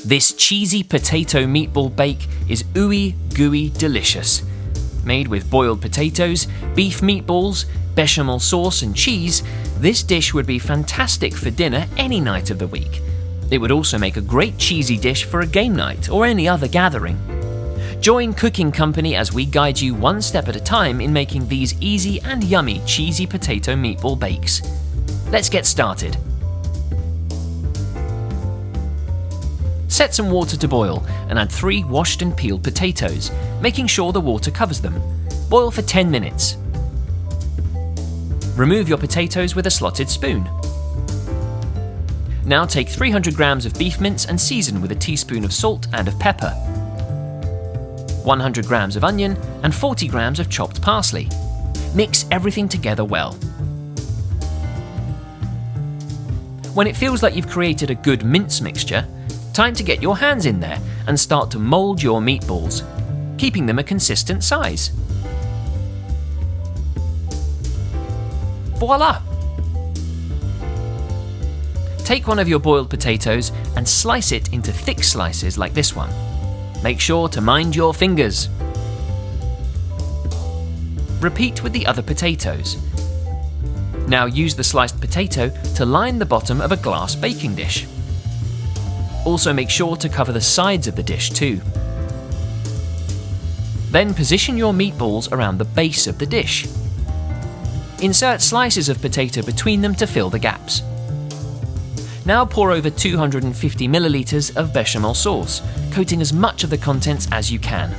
This cheesy potato meatball bake is ooey gooey delicious. Made with boiled potatoes, beef meatballs, bechamel sauce and cheese, this dish would be fantastic for dinner any night of the week. It would also make a great cheesy dish for a game night or any other gathering. Join Cooking Company as we guide you one step at a time in making these easy and yummy cheesy potato meatball bakes. Let's get started. Set some water to boil and add 3 washed and peeled potatoes, making sure the water covers them. Boil for 10 minutes. Remove your potatoes with a slotted spoon. Now take 300 grams of beef mince and season with a teaspoon of salt and of pepper. 100 grams of onion and 40 grams of chopped parsley. Mix everything together well. When it feels like you've created a good mince mixture, time to get your hands in there and start to mould your meatballs, keeping them a consistent size. Voila! Take one of your boiled potatoes and slice it into thick slices like this one. Make sure to mind your fingers. Repeat with the other potatoes. Now use the sliced potato to line the bottom of a glass baking dish. Also make sure to cover the sides of the dish too. Then position your meatballs around the base of the dish. Insert slices of potato between them to fill the gaps. Now pour over 250 milliliters of bechamel sauce, coating as much of the contents as you can.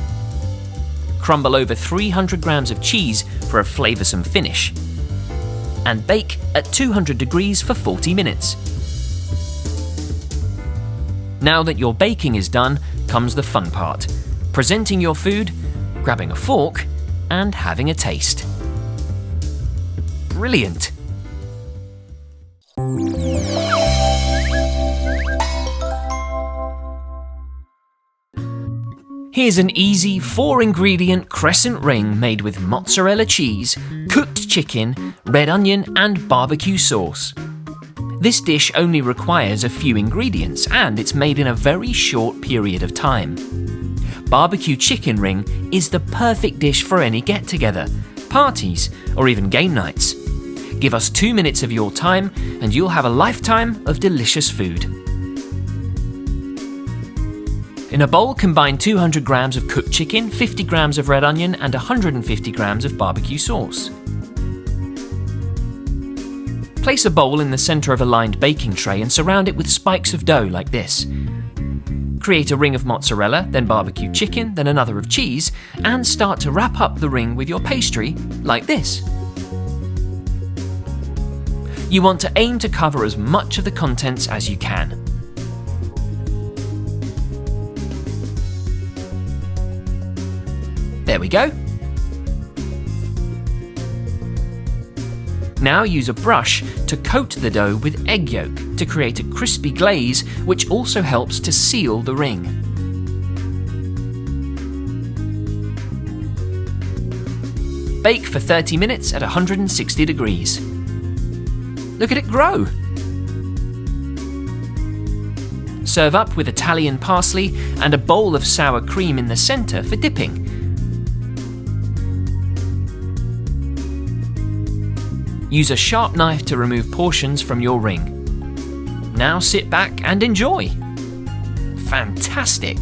Crumble over 300 grams of cheese for a flavoursome finish. And bake at 200 degrees for 40 minutes. Now that your baking is done, comes the fun part. Presenting your food, grabbing a fork, and having a taste. Brilliant! Here's an easy 4-ingredient crescent ring made with mozzarella cheese, cooked chicken, red onion and barbecue sauce. This dish only requires a few ingredients and it's made in a very short period of time. BBQ Chicken Ring is the perfect dish for any get-together, parties or even game nights. Give us 2 minutes of your time and you'll have a lifetime of delicious food. In a bowl, combine 200 grams of cooked chicken, 50 grams of red onion and 150 grams of barbecue sauce. Place a bowl in the centre of a lined baking tray and surround it with spikes of dough like this. Create a ring of mozzarella, then barbecue chicken, then another of cheese, and start to wrap up the ring with your pastry like this. You want to aim to cover as much of the contents as you can. There we go. Now use a brush to coat the dough with egg yolk to create a crispy glaze which also helps to seal the ring. Bake for 30 minutes at 160 degrees. Look at it grow! Serve up with Italian parsley and a bowl of sour cream in the centre for dipping. Use a sharp knife to remove portions from your ring. Now sit back and enjoy. Fantastic!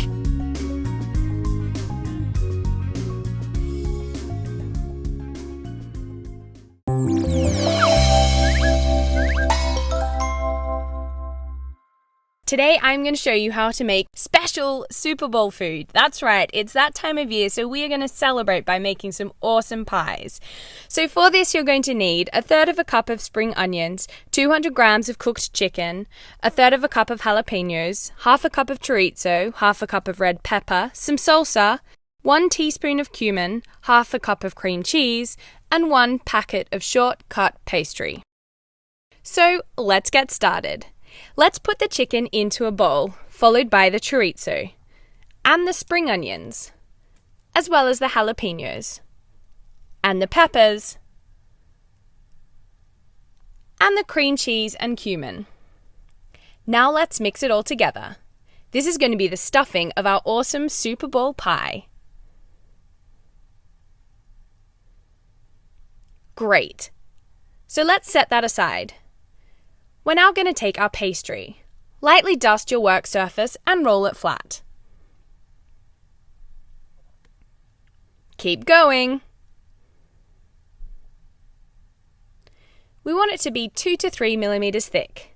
Today I'm going to show you how to make special Super Bowl food. That's right, it's that time of year, so we are going to celebrate by making some awesome pies. So for this you're going to need 1/3 cup of spring onions, 200 grams of cooked chicken, 1/3 cup of jalapenos, 1/2 cup of chorizo, 1/2 cup of red pepper, some salsa, 1 teaspoon of cumin, 1/2 cup of cream cheese, and 1 packet of short cut pastry. So let's get started. Let's put the chicken into a bowl, followed by the chorizo, and the spring onions, as well as the jalapenos, and the peppers, and the cream cheese and cumin. Now let's mix it all together. This is going to be the stuffing of our awesome Super Bowl pie. Great. So let's set that aside. We're now going to take our pastry. Lightly dust your work surface and roll it flat. Keep going. We want it to be 2 to 3 millimeters thick.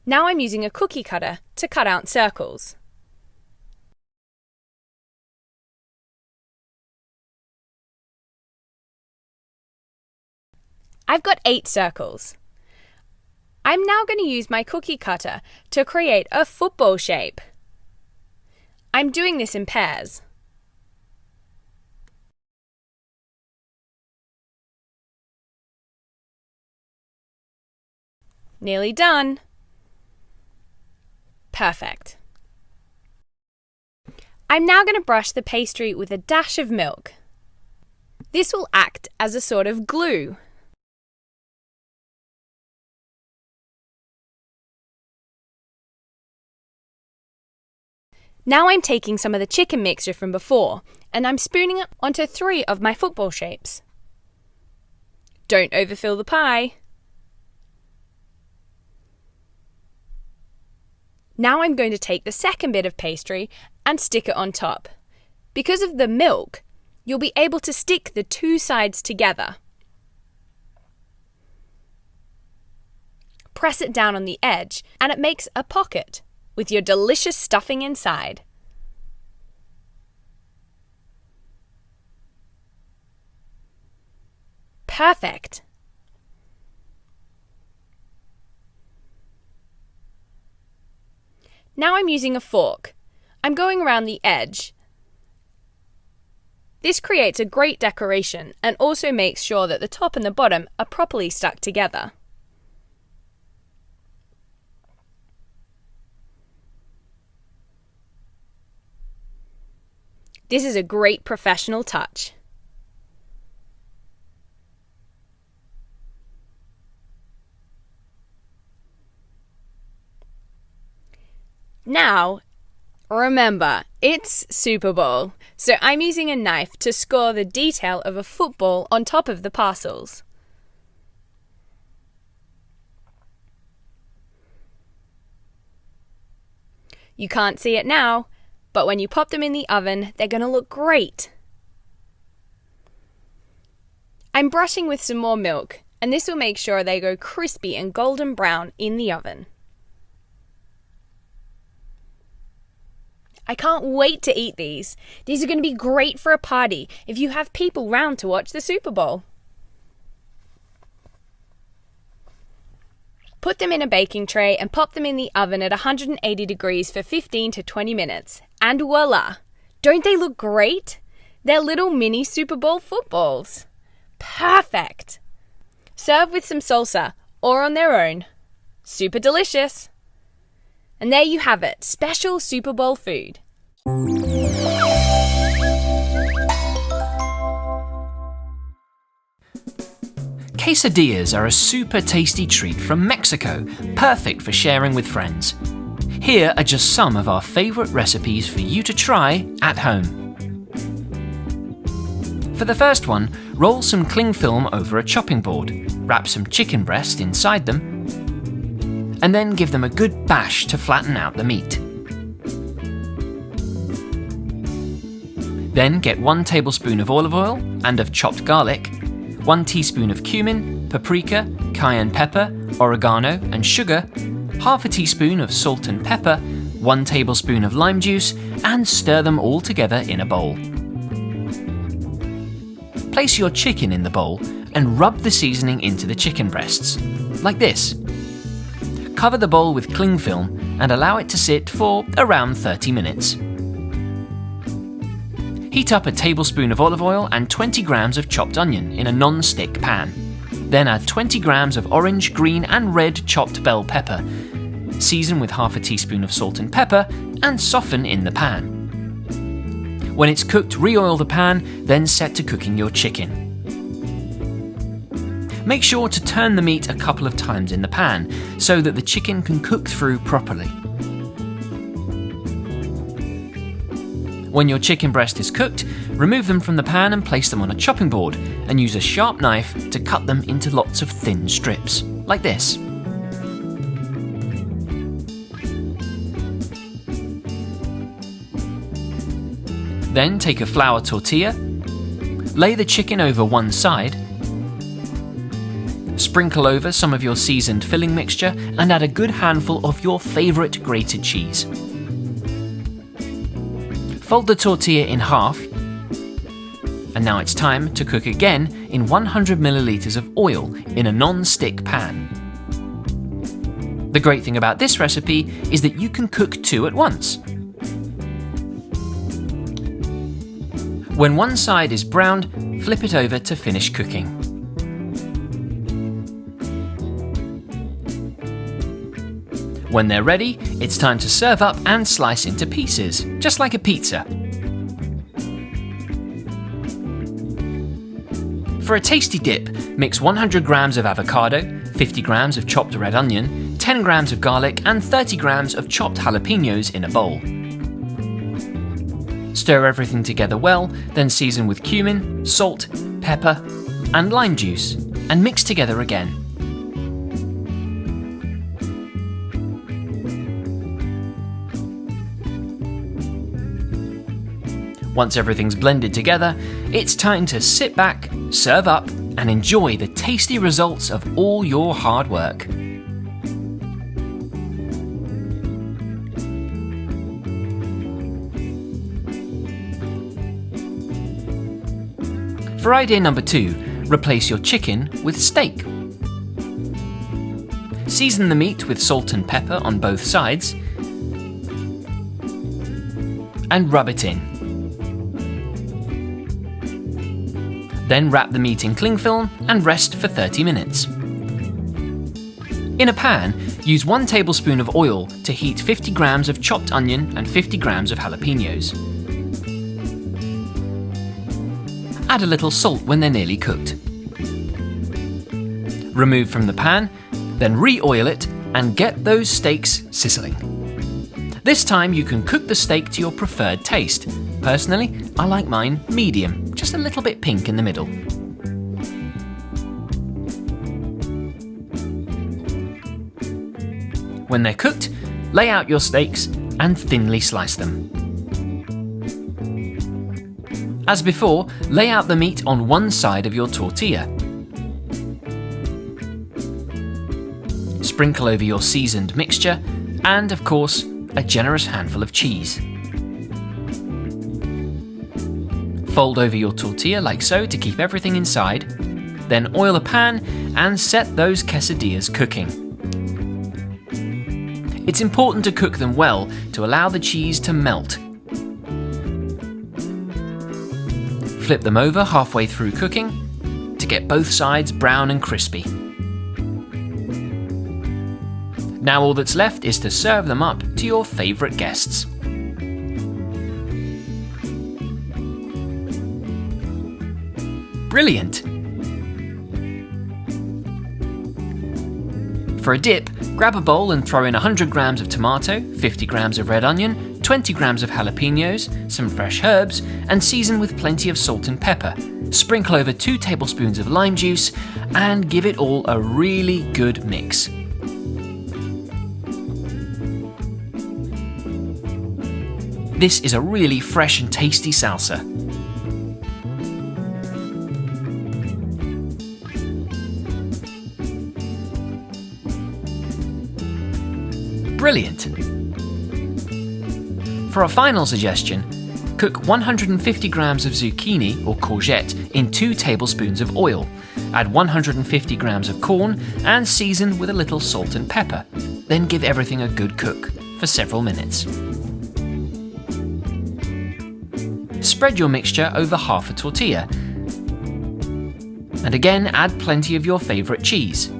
Now I'm using a cookie cutter to cut out circles. I've got 8 circles. I'm now going to use my cookie cutter to create a football shape. I'm doing this in pairs. Nearly done. Perfect. I'm now going to brush the pastry with a dash of milk. This will act as a sort of glue. Now I'm taking some of the chicken mixture from before and I'm spooning it onto 3 of my football shapes. Don't overfill the pie. Now I'm going to take the second bit of pastry and stick it on top. Because of the milk, you'll be able to stick the 2 sides together. Press it down on the edge and it makes a pocket with your delicious stuffing inside. Perfect! Now I'm using a fork. I'm going around the edge. This creates a great decoration and also makes sure that the top and the bottom are properly stuck together. This is a great professional touch. Now, remember, it's Super Bowl, so I'm using a knife to score the detail of a football on top of the parcels. You can't see it now, but when you pop them in the oven, they're going to look great. I'm brushing with some more milk, and this will make sure they go crispy and golden brown in the oven. I can't wait to eat these. These are going to be great for a party if you have people round to watch the Super Bowl. Put them in a baking tray and pop them in the oven at 180 degrees for 15 to 20 minutes. And voila! Don't they look great? They're little mini Super Bowl footballs. Perfect! Serve with some salsa or on their own. Super delicious! And there you have it, special Super Bowl food. Quesadillas are a super tasty treat from Mexico, perfect for sharing with friends. Here are just some of our favourite recipes for you to try at home. For the first one, roll some cling film over a chopping board, wrap some chicken breast inside them, and then give them a good bash to flatten out the meat. Then get 1 tablespoon of olive oil and of chopped garlic, 1 teaspoon of cumin, paprika, cayenne pepper, oregano and sugar, half a teaspoon of salt and pepper, 1 tablespoon of lime juice, and stir them all together in a bowl. Place your chicken in the bowl and rub the seasoning into the chicken breasts, like this. Cover the bowl with cling film and allow it to sit for around 30 minutes. Heat up a tablespoon of olive oil and 20 grams of chopped onion in a non-stick pan. Then add 20 grams of orange, green and red chopped bell pepper. Season with half a teaspoon of salt and pepper and soften in the pan. When it's cooked, re-oil the pan, then set to cooking your chicken. Make sure to turn the meat a couple of times in the pan so that the chicken can cook through properly. When your chicken breast is cooked, remove them from the pan and place them on a chopping board and use a sharp knife to cut them into lots of thin strips, like this. Then take a flour tortilla, lay the chicken over one side, sprinkle over some of your seasoned filling mixture and add a good handful of your favourite grated cheese. Fold the tortilla in half, and now it's time to cook again in 100 millilitres of oil in a non-stick pan. The great thing about this recipe is that you can cook two at once. When one side is browned, flip it over to finish cooking. When they're ready, it's time to serve up and slice into pieces, just like a pizza. For a tasty dip, mix 100 grams of avocado, 50 grams of chopped red onion, 10 grams of garlic and 30 grams of chopped jalapenos in a bowl. Stir everything together well, then season with cumin, salt, pepper, and lime juice, and mix together again. Once everything's blended together, it's time to sit back, serve up, and enjoy the tasty results of all your hard work. For idea number 2, replace your chicken with steak. Season the meat with salt and pepper on both sides, and rub it in. Then wrap the meat in cling film and rest for 30 minutes. In a pan, use 1 tablespoon of oil to heat 50 grams of chopped onion and 50 grams of jalapenos. Add a little salt when they're nearly cooked. Remove from the pan, then re-oil it and get those steaks sizzling. This time you can cook the steak to your preferred taste. Personally, I like mine medium, just a little bit pink in the middle. When they're cooked, lay out your steaks and thinly slice them. As before, lay out the meat on one side of your tortilla. Sprinkle over your seasoned mixture and, of course, a generous handful of cheese. Fold over your tortilla like so to keep everything inside. Then oil a pan and set those quesadillas cooking. It's important to cook them well to allow the cheese to melt. Flip them over halfway through cooking to get both sides brown and crispy. Now all that's left is to serve them up to your favourite guests. Brilliant! For a dip, grab a bowl and throw in 100 grams of tomato, 50 grams of red onion, 20 grams of jalapenos, some fresh herbs, and season with plenty of salt and pepper. Sprinkle over 2 tablespoons of lime juice and give it all a really good mix. This is a really fresh and tasty salsa. Brilliant! For a final suggestion, cook 150 grams of zucchini or courgette in 2 tablespoons of oil. Add 150 grams of corn and season with a little salt and pepper. Then give everything a good cook for several minutes. Spread your mixture over half a tortilla. And again, add plenty of your favourite cheese.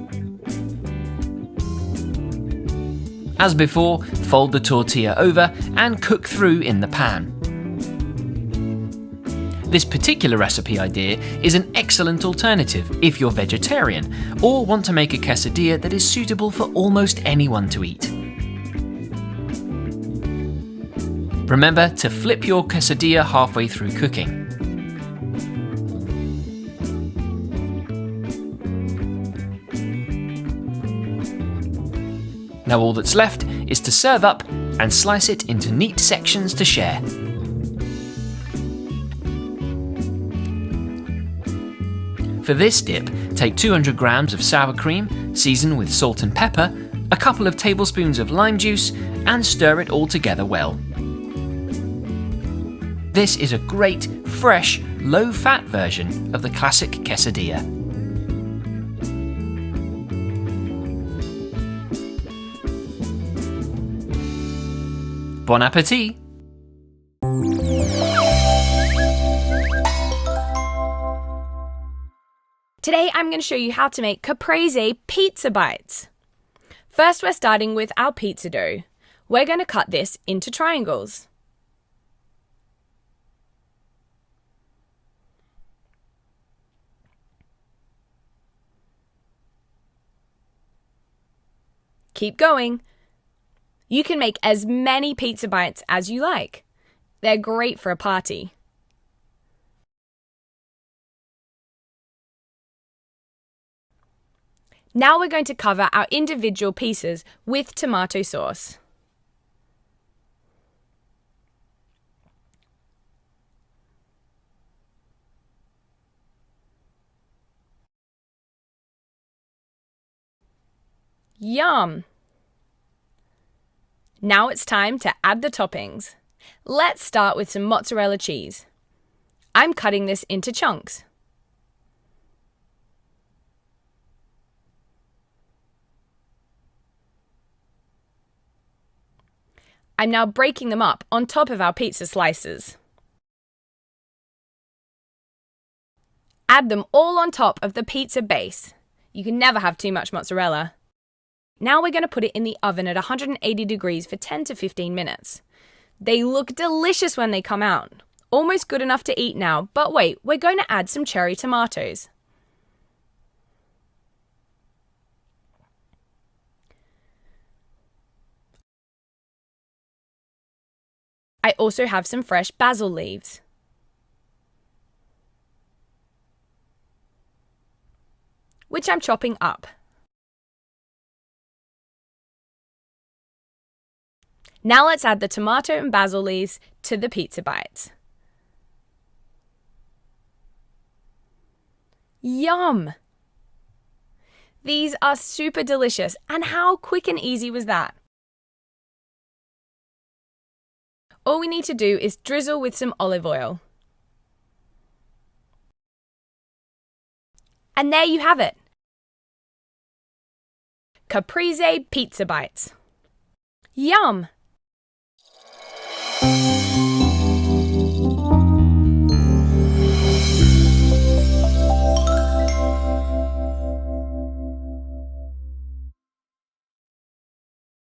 As before, fold the tortilla over and cook through in the pan. This particular recipe idea is an excellent alternative if you're vegetarian or want to make a quesadilla that is suitable for almost anyone to eat. Remember to flip your quesadilla halfway through cooking. Now all that's left is to serve up and slice it into neat sections to share. For this dip, take 200 grams of sour cream, season with salt and pepper, a couple of tablespoons of lime juice, and stir it all together well. This is a great, fresh, low-fat version of the classic quesadilla. Bon appétit! Today I'm going to show you how to make Caprese pizza bites. First we're starting with our pizza dough. We're going to cut this into triangles. Keep going. You can make as many pizza bites as you like. They're great for a party. Now we're going to cover our individual pieces with tomato sauce. Yum! Now it's time to add the toppings. Let's start with some mozzarella cheese. I'm cutting this into chunks. I'm now breaking them up on top of our pizza slices. Add them all on top of the pizza base. You can never have too much mozzarella. Now we're going to put it in the oven at 180 degrees for 10 to 15 minutes. They look delicious when they come out. Almost good enough to eat now, but wait, we're going to add some cherry tomatoes. I also have some fresh basil leaves. Which I'm chopping up. Now let's add the tomato and basil leaves to the pizza bites. Yum! These are super delicious, and how quick and easy was that? All we need to do is drizzle with some olive oil. And there you have it. Caprese pizza bites. Yum!